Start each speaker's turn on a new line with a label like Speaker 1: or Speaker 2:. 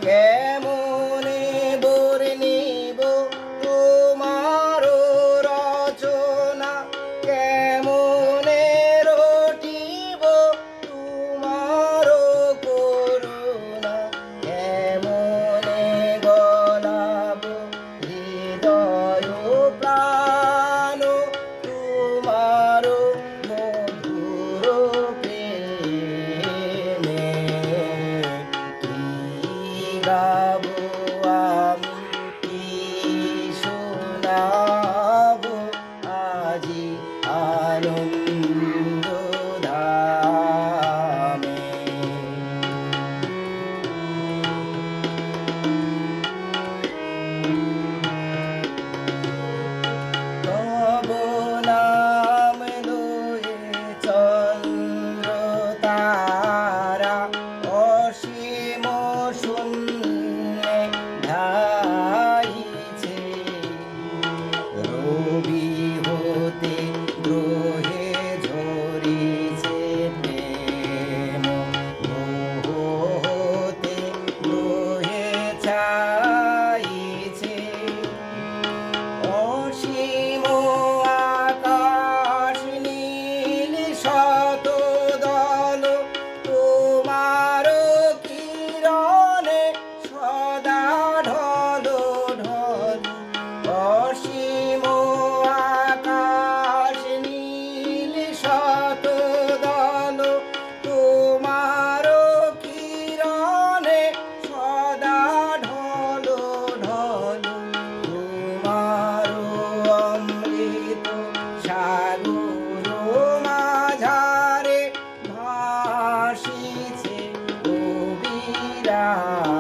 Speaker 1: কেমনে বর্ণিব তোমার রচনা, কেমনে রটিব তোমার করুণা, কেমনে গলাব হৃদয় প্রাণ তোমার মধুর প্রেমে। গাবো আমি কি শোনাবো আজি আনন্দ ধামে। তব নাম লয়ে চন্দ্র তারা অসীম শূন্যে ধাইছে, রবি হতে গ্রহে ঝরিছে প্রেম, গ্রহ হতে গ্রহে ছাইছে। অসীম আকাশ নীল শত দল তোমার কিরণে সদা ঢল ঢল। অসীম আকাশ নীল শত দল তোমার কিরণে সদা ঢল ঢল। তোমার অমৃত সাগর মাঝারে ভাসিছে অবিরাম।